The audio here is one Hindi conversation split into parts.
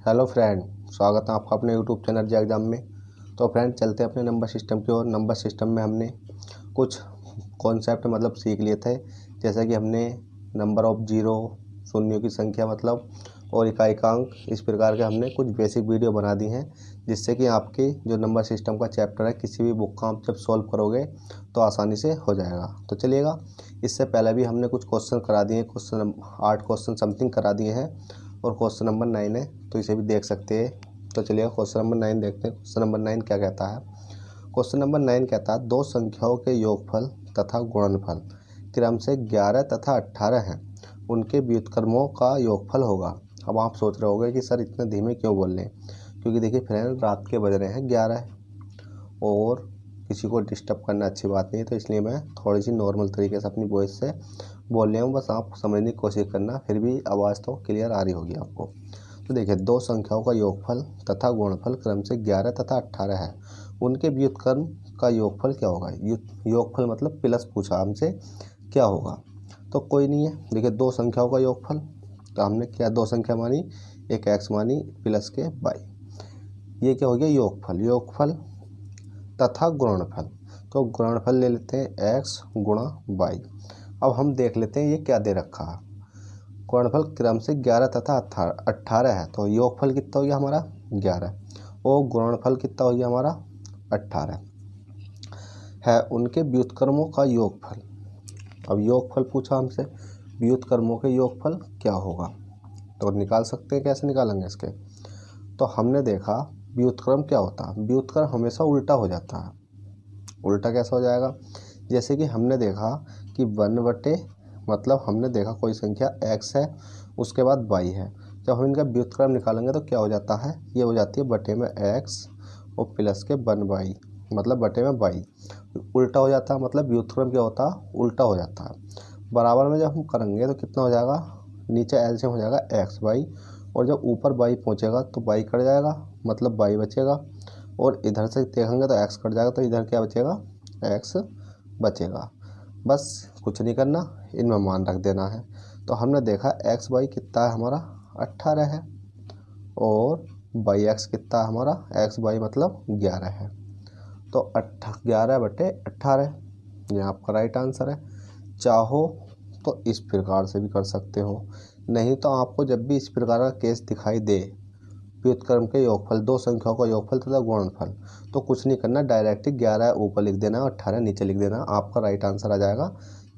हेलो फ्रेंड, स्वागत है आपका अपने यूट्यूब चैनल जे एग्जाम में। तो फ्रेंड चलते हैं अपने नंबर सिस्टम की ओर। नंबर सिस्टम में हमने कुछ कॉन्सेप्ट सीख लिए थे, जैसे कि हमने नंबर ऑफ जीरो, शून्यों की संख्या और इकाइकांक, इस प्रकार के हमने कुछ बेसिक वीडियो बना दी हैं, जिससे कि आपके जो नंबर सिस्टम का चैप्टर है किसी भी बुक का आप जब सॉल्व करोगे तो आसानी से हो जाएगा। तो चलिएगा, इससे पहले भी हमने कुछ क्वेश्चन करा दिए, 8 क्वेश्चन समथिंग करा दिए हैं और क्वेश्चन नंबर 9 है, तो इसे भी देख सकते हैं। तो चलिए क्वेश्चन नंबर 9 देखते हैं। क्वेश्चन नंबर 9 क्या कहता है? क्वेश्चन नंबर 9 कहता है दो संख्याओं के योगफल तथा गुणनफल क्रम से 11 तथा 18 हैं, उनके व्युत्क्रमों का योगफल होगा। अब आप सोच रहे होंगे कि सर इतने धीमे क्यों बोल रहे हैं? क्योंकि देखिए फ्रेंड, रात के बज रहे हैं 11 और किसी को डिस्टर्ब करना अच्छी बात नहीं है, तो इसलिए मैं थोड़ी सी नॉर्मल तरीके से अपनी वॉइस से बोल रहा हूँ। बस आप समझने की कोशिश करना, फिर भी आवाज़ तो क्लियर आ रही होगी आपको। तो देखिए, दो संख्याओं का योगफल तथा गुणनफल क्रम से 11 तथा 18 है, उनके व्युत्क्रम का योगफल क्या होगा? योगफल मतलब प्लस पूछा हमसे, क्या होगा? तो कोई नहीं है। देखिए, दो संख्याओं का योगफल, तो हमने क्या दो संख्या मानी, एक एक्स मानी प्लस के वाई, ये क्या हो गया? योगफल। योगफल तथा गुणनफल, तो गुणनफल ले लेते हैं एक्स गुणा वाई। अब हम देख लेते हैं ये क्या दे रखा है। गुणनफल क्रम से 11 तथा 18 है, तो योगफल कितना हो गया हमारा? 11 और गुणनफल कितना हो गया हमारा? 18 है। उनके व्युत्क्रमों का योगफल। अब योगफल पूछा हमसे, व्युत्क्रमों के योगफल क्या होगा? तो निकाल सकते हैं। कैसे निकालेंगे इसके? तो हमने देखा व्युत्क्रम क्या होता है। व्युत्क्रम हमेशा उल्टा हो जाता है। उल्टा कैसा हो जाएगा? जैसे कि हमने देखा कि 1/, मतलब हमने देखा कोई संख्या x है, उसके बाद y है। जब हम इनका व्युत्क्रम निकालेंगे तो क्या हो जाता है? ये हो जाती है बटे में x और प्लस के 1y, मतलब बटे में y। उल्टा हो जाता है, मतलब व्युत्क्रम क्या होता है? उल्टा हो जाता है। बराबर में जब हम करेंगे तो कितना हो जाएगा? नीचे एलसीएम हो जाएगा xy, और जब ऊपर y पहुँचेगा तो y कट जाएगा, मतलब y बचेगा, और इधर से देखेंगे तो x कट जाएगा, तो इधर क्या बचेगा? x बचेगा। बस कुछ नहीं करना, इनमें मान रख देना है। तो हमने देखा एक्स वाई कितना है हमारा? 18 है, और बाई एक्स कितना है हमारा? एक्स वाई मतलब 11 है। तो 11/18 ये आपका राइट आंसर है। चाहो तो इस प्रकार से भी कर सकते हो, नहीं तो आपको जब भी इस प्रकार का केस दिखाई दे, व्युत्क्रम के योगफल, दो संख्याओं का योगफल तथा गुणनफल, तो कुछ नहीं करना, डायरेक्ट 11 ऊपर लिख देना और 18 नीचे लिख देना, आपका राइट आंसर आ जाएगा।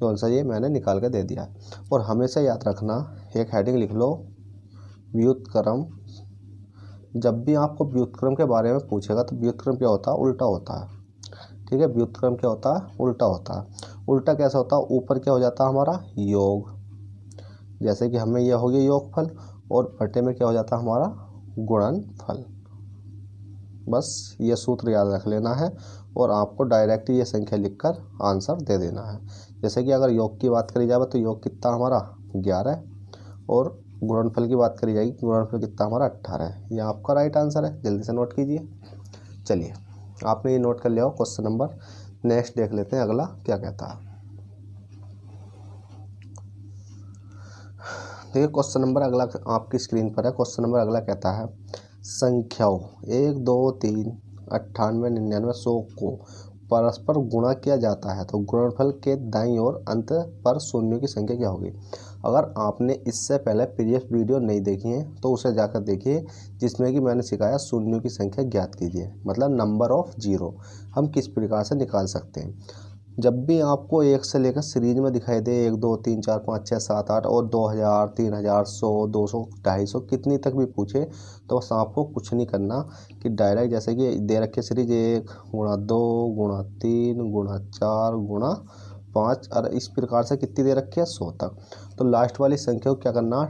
जो आंसर ये मैंने निकाल के दे दिया है। और हमेशा याद रखना, एक हेडिंग लिख लो, व्युत्क्रम। जब भी आपको व्युत्क्रम के बारे में पूछेगा तो व्युत्क्रम क्या होता है? उल्टा होता है। ठीक है, व्युत्क्रम क्या होता है? उल्टा होता है। उल्टा कैसा होता है? ऊपर क्या हो जाता है हमारा? योग। जैसे कि हमें यह हो गया योगफल, और बटे में क्या हो जाता है हमारा? गुणनफल। बस ये सूत्र याद रख लेना है, और आपको डायरेक्ट ये संख्या लिखकर आंसर दे देना है। जैसे कि अगर योग की बात करी जाए तो योग कितना हमारा? 11, और गुणनफल की बात करी जाएगी, गुणनफल कितना हमारा? 18 है। ये आपका राइट आंसर है, जल्दी से नोट कीजिए। चलिए, आपने ये नोट कर लिया हो क्वेश्चन नंबर। नेक्स्ट देख लेते हैं अगला क्या कहता है। देखिए, क्वेश्चन नंबर अगला आपकी स्क्रीन पर है। क्वेश्चन नंबर अगला कहता है संख्याओं 1, 2, 3, 98, 99, 100 को परस्पर गुणा किया जाता है तो गुणनफल के दाईं ओर अंत पर शून्यों की संख्या क्या होगी? अगर आपने इससे पहले प्रीवियस वीडियो नहीं देखी है तो उसे जाकर देखिए, जिसमें कि मैंने सिखाया शून्यों की संख्या ज्ञात कीजिए, मतलब नंबर ऑफ जीरो हम किस प्रकार से निकाल सकते हैं। जब भी आपको एक से लेकर सीरीज में दिखाई दे 1, 2, 3, 4, 5, 6, 7, 8 और 2000, 3000, 100, 200, 250 कितनी तक भी पूछे, तो बस आपको कुछ नहीं करना कि डायरेक्ट, जैसे कि दे रखे सीरीज 1 गुणा 2 गुणा 3 गुणा 4 गुणा 5, और इस प्रकार से कितनी दे रखी है? 100 तक। तो लास्ट वाली संख्या को क्या करना?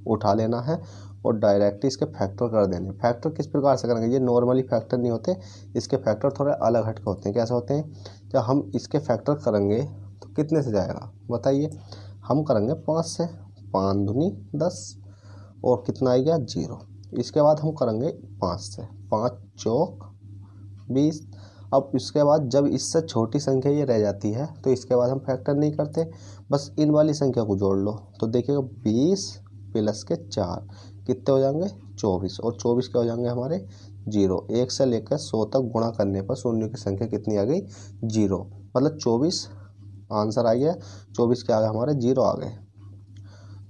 उठा लेना है और डायरेक्ट इसके फैक्टर कर देने। फैक्टर किस प्रकार से करेंगे? ये नॉर्मली फैक्टर नहीं होते, इसके फैक्टर थोड़े अलग हट के होते हैं। कैसे होते हैं? जब हम इसके फैक्टर करेंगे तो कितने से जाएगा बताइए? हम करेंगे 5 से, 5 दूनी 10, और कितना आएगा? 0। इसके बाद हम करेंगे 5 से, 5 चौक 20। अब इसके बाद जब इससे छोटी संख्या ये रह जाती है तो इसके बाद हम फैक्टर नहीं करते, बस इन वाली संख्या को जोड़ लो। तो देखिएगा 20 प्लस के 4, कितने हो जाएंगे 24, और 24 क्या हो जाएंगे हमारे 0। 1 से लेकर 100 तक गुणा करने पर शून्य की संख्या कितनी आ गई 0, मतलब 24 आंसर आ गया। 24 क्या आ गया हमारे 0 आ गए,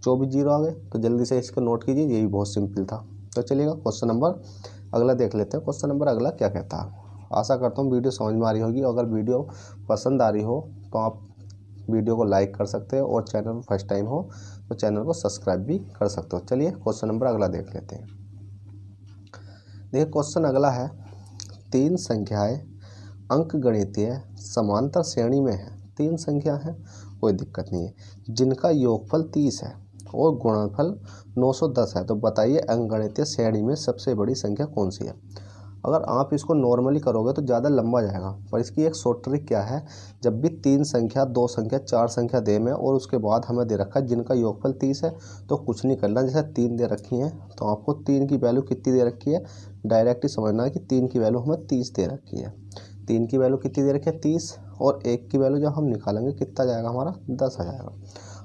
24 0 आ गए। तो जल्दी से इसको नोट कीजिए, ये भी बहुत सिंपल था। तो चलिएगा क्वेश्चन नंबर अगला देख लेते हैं। क्वेश्चन नंबर अगला क्या कहता है। आशा करता हूँ वीडियो समझ में आ रही होगी। अगर वीडियो पसंद आ रही हो तो आप वीडियो को लाइक कर सकते हैं, और चैनल पर फर्स्ट टाइम हो तो चैनल को सब्सक्राइब भी कर सकते हो। चलिए क्वेश्चन नंबर अगला देख लेते हैं। देखिए क्वेश्चन अगला है, 3 संख्याएं अंकगणितीय समांतर श्रेणी में है। 3 संख्या है, कोई दिक्कत नहीं है, जिनका योगफल 30 है और गुणनफल 910 है। तो बताइए अंकगणितीय श्रेणी में सबसे बड़ी संख्या कौन सी है। अगर आप इसको नॉर्मली करोगे तो ज़्यादा लंबा जाएगा, पर इसकी एक शॉर्ट ट्रिक क्या है, जब भी 3 संख्या 2 संख्या 4 संख्या दे में और उसके बाद हमें दे रखा है जिनका योगफल 30 है, तो कुछ नहीं करना। जैसे 3 दे रखी है तो आपको 3 की वैल्यू कितनी दे रखी है, डायरेक्ट ही समझना है कि 3 की वैल्यू हमें 30 दे रखी है। 3 की वैल्यू कितनी दे रखी है 30, और 1 की वैल्यू जब हम निकालेंगे कितना जाएगा हमारा 10 आ जाएगा।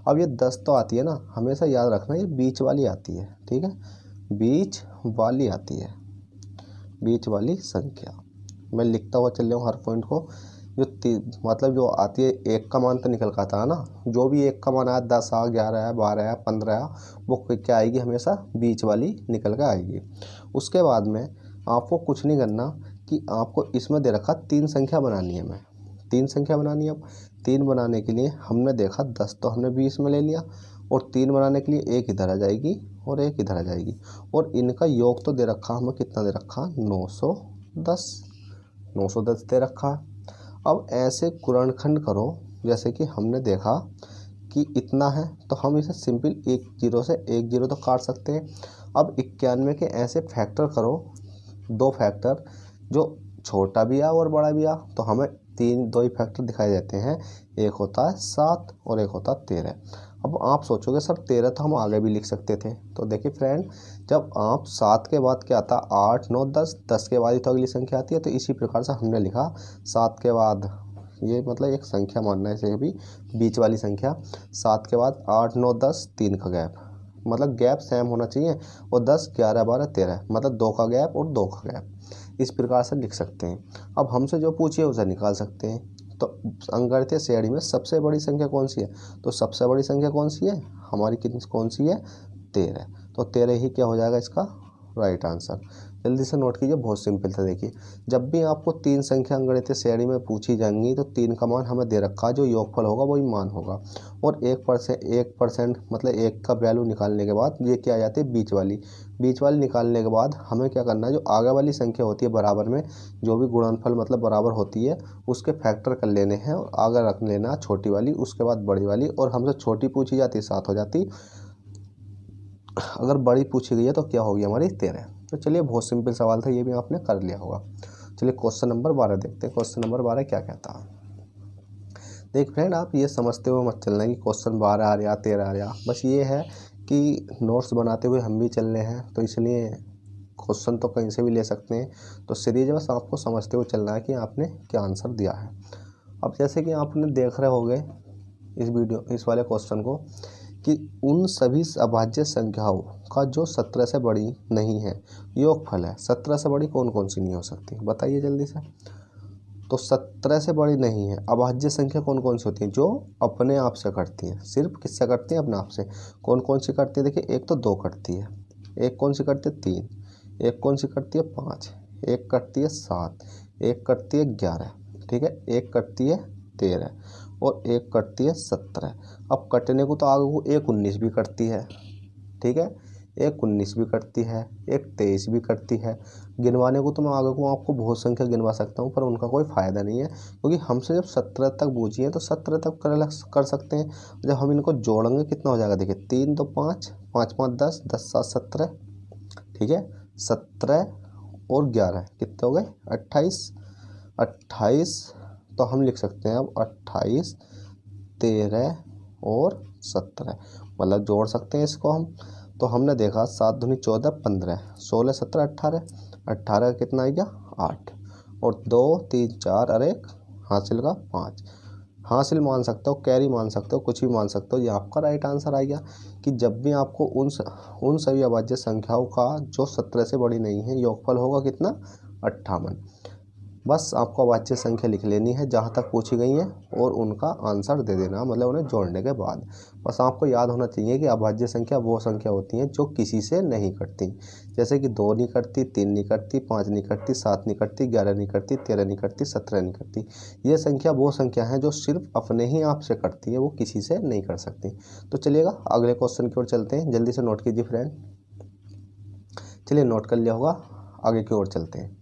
अब ये 10 तो आती है ना, हमेशा याद रखना ये बीच वाली आती है, ठीक है, बीच वाली आती है, बीच वाली संख्या। मैं लिखता हुआ चल रहा हूँ हर पॉइंट को। जो मतलब जो आती है 1 का मान तो निकल का आता है ना, जो भी 1 का मान आया 10 आ 11 है 12 है 15 है, वो क्या आएगी हमेशा बीच वाली निकल कर आएगी। उसके बाद में आपको कुछ नहीं करना कि आपको इसमें दे रखा 3 संख्या बनानी है। मैं 3 संख्या बनानी है। अब 3 बनाने के लिए हमने देखा 10 तो हमने 20 में ले लिया, और 3 बनाने के लिए 1 इधर आ जाएगी और 1 इधर आ जाएगी, और इनका योग तो दे रखा हमें कितना दे रखा 910 दे रखा। अब ऐसे गुणनखंड करो जैसे कि हमने देखा कि इतना है, तो हम इसे सिंपल 1 0 से 1 0 तो काट सकते हैं। अब 91 के ऐसे फैक्टर करो, 2 फैक्टर जो छोटा भी आ और बड़ा भी आ, तो हमें 2 ही फैक्टर दिखाई देते हैं। एक होता है 7 और एक होता है 13। अब आप सोचोगे सर 13 तो हम आगे भी लिख सकते थे। तो देखिए फ्रेंड, जब आप 7 के बाद क्या आता है 8 9 10, 10 के बाद ही तो अगली संख्या आती है। तो इसी प्रकार से हमने लिखा 7 के बाद, ये मतलब एक संख्या मानना है इसे भी बीच वाली संख्या। 7 के बाद 8 9 10, 3 का गैप, मतलब गैप सेम होना चाहिए, और 10 11 12 13, मतलब 2 का गैप और 2 का गैप। इस प्रकार से लिख सकते हैं। अब हमसे जो पूछिए उसे निकाल सकते हैं। तो अंकगणितीय श्रेणी में सबसे बड़ी संख्या कौन सी है, तो सबसे बड़ी संख्या कौन सी है हमारी, कितनी कौन सी है 13। तो 13 ही क्या हो जाएगा इसका राइट आंसर। जल्दी से नोट कीजिए, बहुत सिंपल था। देखिए जब भी आपको 3 संख्या अंकगणितीय श्रेणी में पूछी जाएंगी तो 3 का मान हमें दे रखा है, जो योगफल होगा वही मान होगा, और 1% मतलब 1 का वैल्यू निकालने के बाद ये क्या आ जाती है बीच वाली निकालने के बाद हमें क्या करना है, जो आगे वाली संख्या होती है बराबर में, जो भी गुणनफल मतलब बराबर होती है उसके फैक्टर कर लेने हैं, और आगे रख लेना छोटी वाली, उसके बाद बड़ी वाली, और हमसे छोटी पूछी जाती 7 हो जाती, अगर बड़ी पूछी गई है तो क्या होगी हमारी 13। तो चलिए बहुत सिंपल सवाल था, ये भी आपने कर लिया होगा। चलिए क्वेश्चन नंबर 12 देखते हैं। क्वेश्चन नंबर 12 क्या कहता है। देख फ्रेंड, आप ये समझते हुए मत चलना कि क्वेश्चन 12 आ रहा 13 आ रहा, बस ये है कि नोट्स बनाते हुए हम भी चल रहे हैं, तो इसलिए क्वेश्चन तो कहीं से भी ले सकते हैं। तो सीरीज बस आपको समझते हुए चलना है कि आपने क्या आंसर दिया है। अब जैसे कि आपने देख रहे होंगे इस वाले क्वेश्चन को, कि उन सभी अभाज्य संख्याओं का जो 17 से बड़ी नहीं है योगफल है। 17 से बड़ी कौन कौन सी नहीं हो सकती, बताइए जल्दी से। तो 17 से बड़ी नहीं है अभाज्य संख्या कौन कौन सी होती है, जो अपने आप से कटती है। सिर्फ किससे कटती है, अपने आप से। कौन कौन सी कटती है, देखिए एक तो 2 कटती है, एक कौन सी कटती है 3, एक कौन सी कटती है 5, एक कटती है 7, एक कटती है 11, ठीक है, एक कटती है 13, और एक कटती है 17। अब कटने को तो आगे को एक 19 भी कटती है, ठीक है, एक 19 भी कटती है, एक 23 भी कटती है। गिनवाने को तो मैं आगे को आपको बहुत संख्या गिनवा सकता हूँ, पर उनका कोई फ़ायदा नहीं है, क्योंकि हमसे जब 17 तक पूछी है तो 17 तक कर सकते हैं। जब हम इनको जोड़ेंगे कितना हो जाएगा, देखिए 3 2 5, 5 5 10, 10 7 17, ठीक है, 17 और 11 कितने हो गए 28। 28 तो हम लिख सकते हैं अब 28 13 और 17, मतलब जोड़ सकते हैं इसको हम। तो हमने देखा 7 दूनी 14 15, 16 17 18, 18 कितना आ गया 8, और 2 3 4 और 1 हासिल का 5। हासिल मान सकते हो, कैरी मान सकते हो, कुछ भी मान सकते हो। ये आपका राइट आंसर आ गया कि जब भी आपको उन सभी अभाज्य संख्याओं का जो 17 से बड़ी नहीं है योगफल होगा कितना, 58। बस आपको अभाज्य संख्या लिख लेनी है जहाँ तक पूछी गई है और उनका आंसर दे देना, मतलब उन्हें जोड़ने के बाद। बस आपको याद होना चाहिए कि अभाज्य संख्या वो संख्या होती हैं जो किसी से नहीं कटती, जैसे कि 2 नहीं कटती, 3 नहीं कटती, 5 नहीं कटती, 7 नहीं कटती, 11 नहीं कटती, 13 नहीं कटती, 17 नहीं कटती। ये संख्या वो संख्या है जो सिर्फ अपने ही आप से कटती है, वो किसी से नहीं कट सकती। तो चलिएगा अगले क्वेश्चन की ओर चलते हैं, जल्दी से नोट कीजिए फ्रेंड। चलिए नोट कर लिया होगा, आगे की ओर चलते हैं।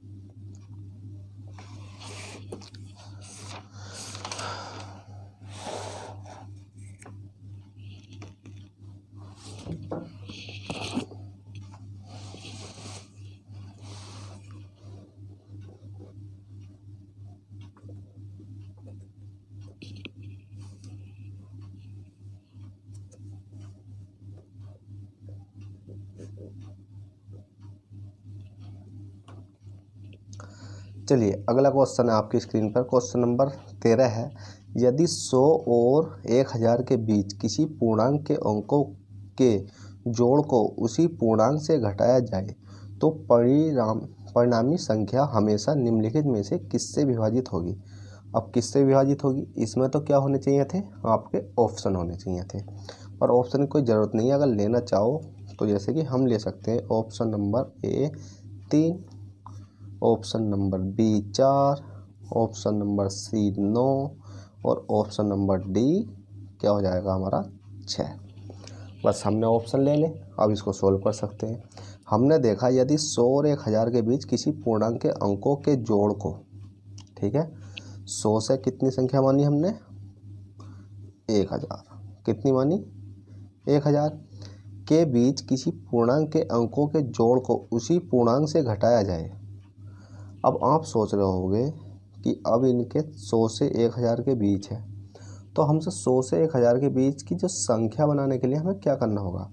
चलिए अगला क्वेश्चन है आपकी स्क्रीन पर, क्वेश्चन नंबर 13 है। यदि 100 और 1000 के बीच किसी पूर्णांक के अंकों के जोड़ को उसी पूर्णांक से घटाया जाए तो परिणामी संख्या हमेशा निम्नलिखित में से किससे विभाजित होगी। अब किससे विभाजित होगी, इसमें तो क्या होने चाहिए थे, आपके ऑप्शन होने चाहिए थे, पर ऑप्शन की कोई ज़रूरत नहीं है। अगर लेना चाहो तो जैसे कि हम ले सकते हैं option number A 3, option number B 4, option number C 9 और ऑप्शन नंबर डी क्या हो जाएगा हमारा 6। बस हमने ऑप्शन ले ले, अब इसको सोल्व कर सकते हैं। हमने देखा यदि 100 और 1000 के बीच किसी पूर्णांक के अंकों के जोड़ को, ठीक है, 100 से कितनी संख्या मानी हमने, 1000, कितनी मानी 1000 के बीच किसी पूर्णांक के अंकों के जोड़ को उसी पूर्णांक से घटाया जाए। अब आप सोच रहे होंगे कि अब इनके 100 से 1000 के बीच है, तो हमसे 100 से 1000 के बीच की जो संख्या बनाने के लिए हमें क्या करना होगा,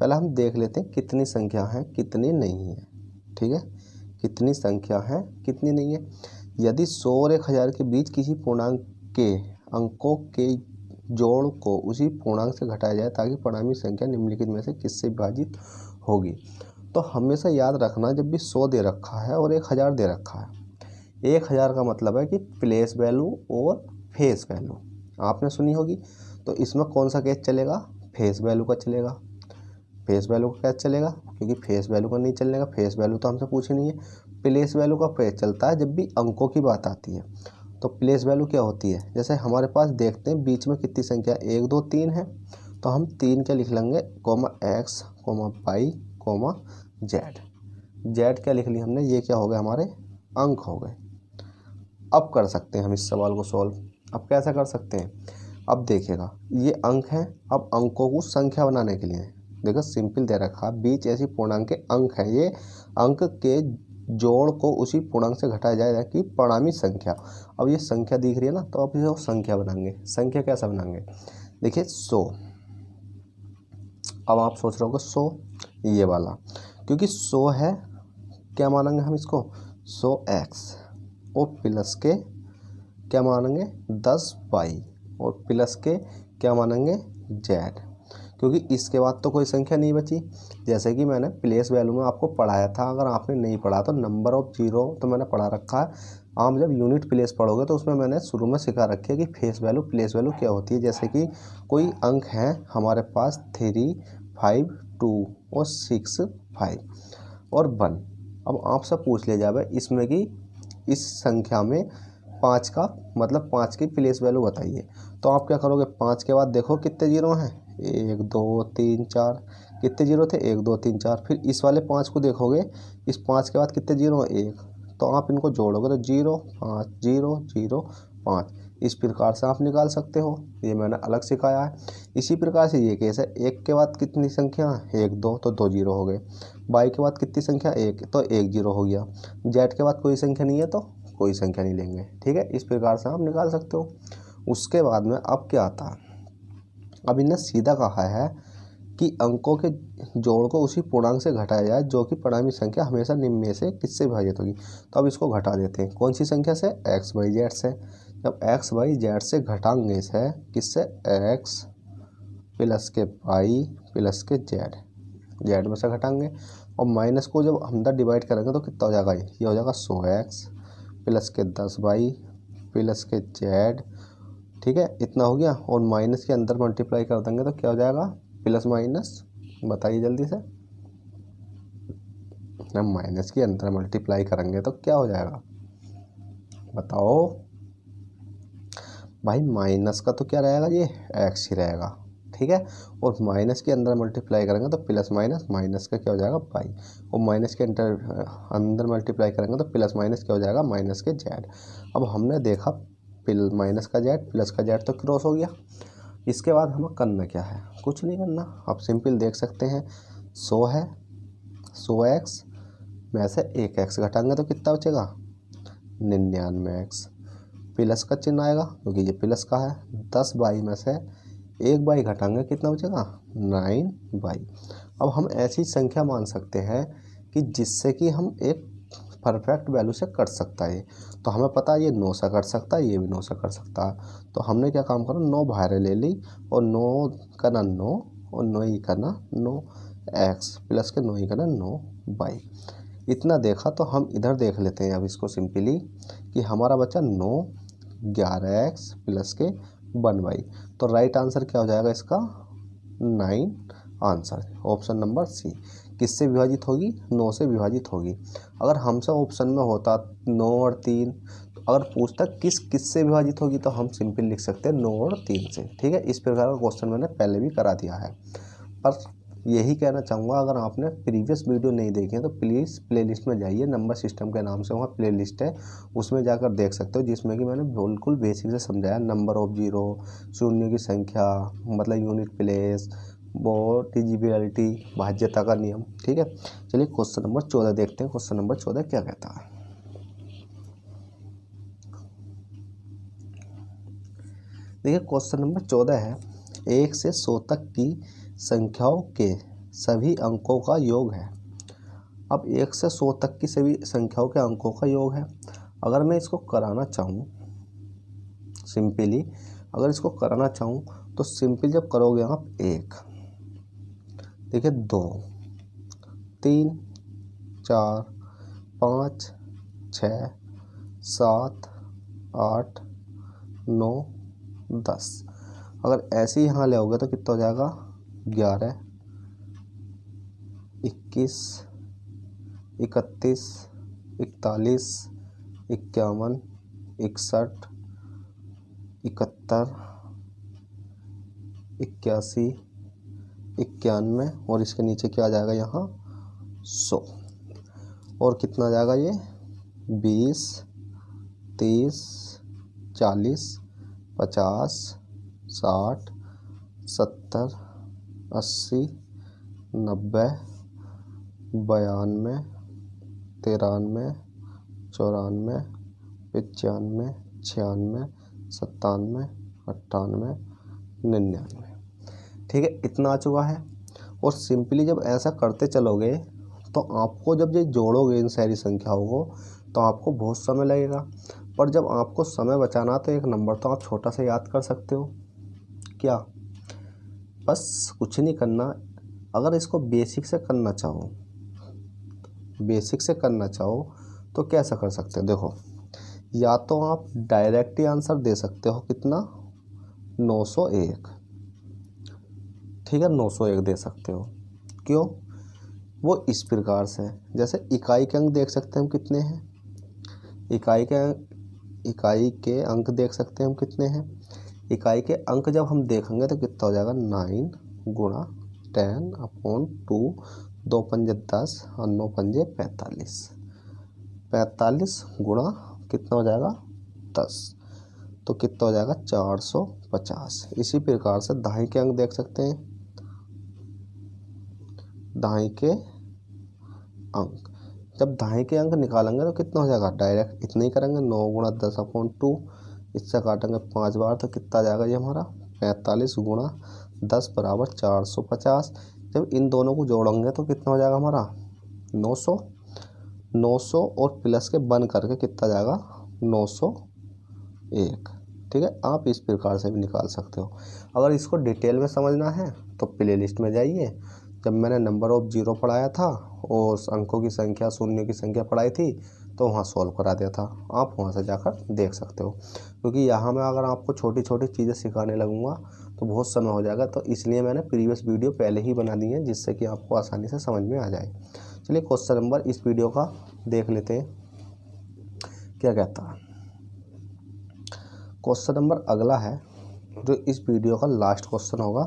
पहले हम देख लेते हैं कितनी संख्या है कितनी नहीं है। ठीक है, कितनी संख्या है कितनी नहीं है। यदि 100 और 1000 के बीच किसी पूर्णांक के अंकों के जोड़ को उसी पूर्णांक से घटाया जाए ताकि परिणामी संख्या निम्नलिखित में से किससे विभाजित होगी। तो हमेशा याद रखना, जब भी 100 दे रखा है और 1000 दे रखा है, 1000 का मतलब है कि प्लेस वैल्यू और फेस वैल्यू आपने सुनी होगी, तो इसमें कौन सा केस चलेगा, फेस वैल्यू का चलेगा। फेस वैल्यू का क्या चलेगा, क्योंकि फेस वैल्यू का नहीं चलेगा, फेस वैल्यू तो हमसे पूछी नहीं है। प्लेस वैल्यू का फेस चलता है जब भी अंकों की बात आती है। तो प्लेस वैल्यू क्या होती है, जैसे हमारे पास देखते हैं बीच में कितनी संख्या 1 2 3 है, तो हम 3 क्या लिख लेंगे, x, y, z क्या लिख लिया हमने, ये क्या हो गए हमारे अंक हो गए। अब कर सकते हैं हम इस सवाल को सॉल्व। अब कैसे कर सकते हैं, अब देखिएगा ये अंक है, अब अंकों को संख्या बनाने के लिए देखो सिंपल दे रखा, बीच ऐसी पूर्णांक के अंक है, ये अंक के जोड़ को उसी पूर्णांक से घटाया जाएगा कि परिणामी संख्या। अब ये संख्या दिख रही है ना, तो अब इसे संख्या बनाएंगे। संख्या कैसे बनाएंगे, देखिए 100, अब आप सोच रहे हो 100 ये वाला, क्योंकि 100 है, क्या मानेंगे हम इसको 100x और प्लस के क्या मानेंगे 10y और प्लस के क्या मानेंगे z, क्योंकि इसके बाद तो कोई संख्या नहीं बची। जैसे कि मैंने प्लेस वैल्यू में आपको पढ़ाया था, अगर आपने नहीं पढ़ा तो नंबर ऑफ जीरो तो मैंने पढ़ा रखा है। आप जब यूनिट प्लेस पढ़ोगे तो उसमें मैंने शुरू में सिखा रखी है कि फेस वैल्यू प्लेस वैल्यू क्या होती है। जैसे कि कोई अंक है हमारे पास 3 5 2 और 6 5 और 1। अब आपसे पूछ लिया जाए इसमें कि इस संख्या में 5 का मतलब 5 की प्लेस वैल्यू बताइए, तो आप क्या करोगे, 5 के बाद देखो कितने जीरो हैं, 1 2 3 4, कितने जीरो थे 1 2 3 4। फिर इस वाले 5 को देखोगे, इस 5 के बाद कितने जीरो हैं 1, तो आप इनको जोड़ोगे तो 0 5 0 0 5, इस प्रकार से आप निकाल सकते हो। ये मैंने अलग सिखाया है। इसी प्रकार से ये केस है, 1 के बाद कितनी संख्या 1 2 तो 2 जीरो हो गए, y के बाद कितनी संख्या 1 तो 1 जीरो हो गया, z के बाद कोई संख्या नहीं है तो कोई संख्या नहीं लेंगे। ठीक है, इस प्रकार से आप निकाल सकते हो। उसके बाद में अब क्या आता है, अब इन्हें सीधा कहा है कि अंकों के जोड़ को उसी पूर्णांक से घटाया जाए जो कि परिणामी संख्या हमेशा निम्न में से किससे विभाजित होगी। तो अब इसको घटा देते हैं, कौन सी संख्या से, x y z से। जब एक्स वाई जेड से घटाएंगे इसे, किससे, एक्स प्लस के वाई प्लस के जेड, जेड में से घटाएंगे, और माइनस को जब अंदर डिवाइड करेंगे तो कितना हो जाएगा, ये हो जाएगा 100x प्लस के 10y प्लस के जेड, ठीक है, इतना हो गया। और माइनस के अंदर मल्टीप्लाई कर देंगे तो क्या हो जाएगा, प्लस माइनस, बताइए जल्दी से, हम माइनस के अंदर मल्टीप्लाई करेंगे तो क्या हो जाएगा, बताओ भाई। माइनस का तो क्या रहेगा, ये एक्स ही रहेगा, ठीक है, और माइनस के अंदर मल्टीप्लाई करेंगे तो प्लस माइनस, माइनस का क्या हो जाएगा वाई, और माइनस के अंदर मल्टीप्लाई करेंगे तो प्लस माइनस क्या हो जाएगा, माइनस के जेड। अब हमने देखा माइनस का जेड प्लस का जेड तो क्रॉस हो गया। इसके बाद हमें करना क्या है, कुछ नहीं करना, आप सिंपल देख सकते हैं 100 है, 100x में से 1x घटाएंगे तो कितना बचेगा, 99x, प्लस का चिन्ह आएगा क्योंकि ये प्लस का है। 10y में से 1y घटाएंगे कितना बचेगा, 9y। अब हम ऐसी संख्या मान सकते हैं कि जिससे कि हम एक परफेक्ट वैल्यू से कट सकता है। तो हमें पता है ये 9 से कट सकता है, ये भी 9 से कट सकता है। तो हमने क्या काम करा, 9 बाहर ले ली और 9 करना 9 और 9 ही करना 9x प्लस के 9 ही करना 9y। इतना देखा तो हम इधर देख लेते हैं अब इसको सिंपली कि हमारा बचा 9 11x प्लस के 1y। तो राइट आंसर क्या हो जाएगा इसका, 9 आंसर, ऑप्शन नंबर सी। किससे विभाजित होगी, 9 से विभाजित होगी। अगर हमसे ऑप्शन में होता 9 और 3, तो अगर पूछता किस से विभाजित होगी तो हम सिंपल लिख सकते हैं 9 और 3 से, ठीक है। इस प्रकार का क्वेश्चन मैंने पहले भी करा दिया है। पर यही कहना चाहूँगा, अगर आपने प्रीवियस वीडियो नहीं देखे हैं तो प्लीज़ प्लेलिस्ट में जाइए, नंबर सिस्टम के नाम से वहाँ प्लेलिस्ट है, उसमें जाकर देख सकते हो, जिसमें कि मैंने बिल्कुल बेसिक से समझाया, नंबर ऑफ जीरो, शून्य की संख्या मतलब यूनिट प्लेस, वो डिविजिबिलिटी, भाज्यता का नियम, ठीक है। चलिए क्वेश्चन नंबर 14 देखते हैं। क्वेश्चन नंबर 14 क्या कहता है, देखिए क्वेश्चन नंबर 14 है, 1 से 100 तक की संख्याओं के सभी अंकों का योग है। अब 1 से 100 तक की सभी संख्याओं के अंकों का योग है। अगर मैं इसको कराना चाहूँ सिंपली, अगर इसको कराना चाहूँ तो सिंपल जब करोगे आप 1, देखिए 2 3 4 5 6 7 8 9 10, अगर ऐसे ही यहाँ ले आओगे तो कितना हो जाएगा, 11 21 31 41 51 61 71 81 91, और इसके नीचे क्या आ जाएगा यहाँ 100, और कितना आ जाएगा ये 20 30 40 50 60 70 80 90 92 93 94 95 96 97 98 99, ठीक है, इतना आ चुका है। और सिंपली जब ऐसा करते चलोगे तो आपको जब ये जोड़ोगे इन सारी संख्याओं को तो आपको बहुत समय लगेगा। पर जब आपको समय बचाना तो एक नंबर तो आप छोटा सा याद कर सकते हो, क्या, बस कुछ नहीं करना। अगर इसको बेसिक से करना चाहो, बेसिक से करना चाहो तो कैसा कर सकते हो, देखो, या तो आप डायरेक्ट ही आंसर दे सकते हो, कितना 901, ठीक है, 901 दे सकते हो। क्यों, वो इस प्रकार से, जैसे इकाई के अंक देख सकते हैं हम कितने हैं, इकाई के अंक देख सकते हैं हम कितने हैं। इकाई के अंक जब हम देखेंगे तो कितना हो जाएगा, 9 गुणा 10/2, 2 पंजे 10 और 9 पंजे 45, 45 गुणा कितना हो जाएगा 10, तो कितना हो जाएगा 450। इसी प्रकार से दहाई के अंक देख सकते हैं, दहाई के अंक, जब दहाई के अंक निकालेंगे तो कितना हो जाएगा, डायरेक्ट इतना ही करेंगे, 9 गुणा 10/2, इससे काटेंगे 5 बार तो कितना आ जाएगा ये हमारा 45 गुणा 10 बराबर 450। जब इन दोनों को जोड़ेंगे तो कितना हो जाएगा हमारा 900, 900 और प्लस के बन करके कितना जाएगा 901, ठीक है, आप इस प्रकार से भी निकाल सकते हो। अगर इसको डिटेल में समझना है तो प्ले लिस्ट में जाइए। जब मैंने नंबर ऑफ जीरो पढ़ाया था और अंकों की संख्या, शून्यों की संख्या पढ़ाई थी, तो वहाँ सॉल्व करा दिया था, आप वहाँ से जाकर देख सकते हो। क्योंकि यहाँ मैं अगर आपको छोटी छोटी चीज़ें सिखाने लगूँगा तो बहुत समय हो जाएगा, तो इसलिए मैंने प्रीवियस वीडियो पहले ही बना दी है, जिससे कि आपको आसानी से समझ में आ जाए। चलिए क्वेश्चन नंबर इस वीडियो का देख लेते हैं क्या कहता है। क्वेश्चन नंबर अगला है, जो इस वीडियो का लास्ट क्वेश्चन होगा,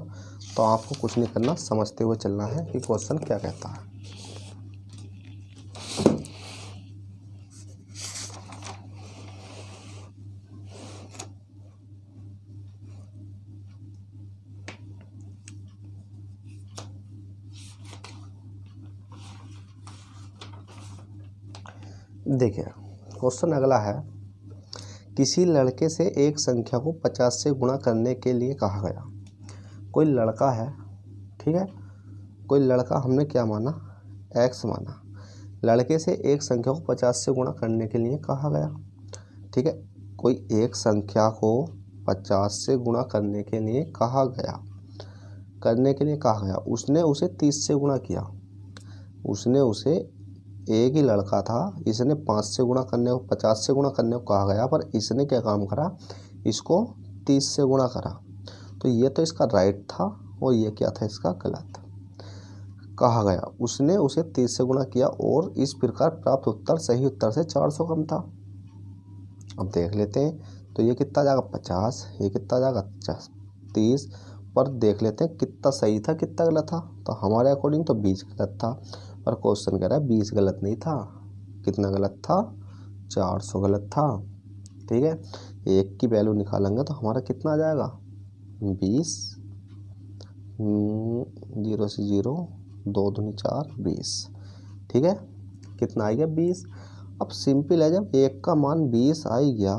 तो आपको कुछ नहीं करना, समझते हुए चलना है कि क्वेश्चन क्या कहता है। देखिए क्वेश्चन अगला है, किसी लड़के से एक संख्या को 50 से गुणा करने के लिए कहा गया। कोई लड़का है, ठीक है, कोई लड़का हमने क्या माना, x माना। लड़के से एक संख्या को 50 से गुणा करने के लिए कहा गया, ठीक है। कोई एक संख्या को 50 से गुणा करने के लिए कहा गया, उसने उसे 30 से गुणा किया। उसने उसे, एक ही लड़का था, इसने 50 से गुणा करने को कहा गया, पर इसने क्या काम करा, इसको 30 से गुणा करा। तो ये तो इसका राइट था और ये क्या था, इसका गलत। कहा गया उसने उसे 30 से गुणा किया और इस प्रकार प्राप्त उत्तर सही उत्तर से 400 कम था। अब देख लेते हैं, तो ये कितना जाएगा 50, ये कितना जाएगा 30, पर देख लेते हैं कितना सही था कितना गलत था। तो हमारे अकॉर्डिंग तो 20 गलत था, पर क्वेश्चन कह रहा है 20 गलत नहीं था, कितना गलत था, 400 गलत था, ठीक है। एक की वैल्यू निकालेंगे तो हमारा कितना आ जाएगा, 20, 0 से 0, 2 दूनी 4, 20, ठीक है। कितना आ गया 20। अब सिंपल है, जब एक का मान 20 आ गया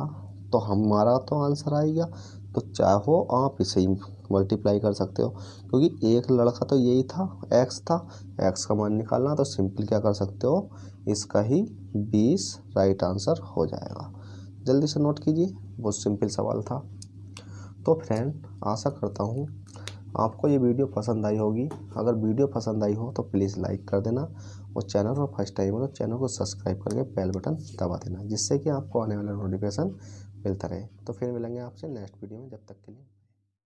तो हमारा तो आंसर आ गया। तो चाहो आप इसे ही मल्टीप्लाई कर सकते हो, क्योंकि एक लड़का तो यही था, x था, x का मान निकालना, तो सिंपल क्या कर सकते हो, इसका ही 20 राइट आंसर हो जाएगा। जल्दी से नोट कीजिए, बहुत सिंपल सवाल था। तो फ्रेंड आशा करता हूँ आपको ये वीडियो पसंद आई होगी। अगर वीडियो पसंद आई हो तो प्लीज़ लाइक कर देना, और चैनल पर फर्स्ट टाइम हो तो चैनल को सब्सक्राइब करके बेल बटन दबा देना, जिससे कि आपको आने वाला नोटिफिकेशन मिलता रहे। तो फिर मिलेंगे आपसे नेक्स्ट वीडियो में, जब तक के लिए।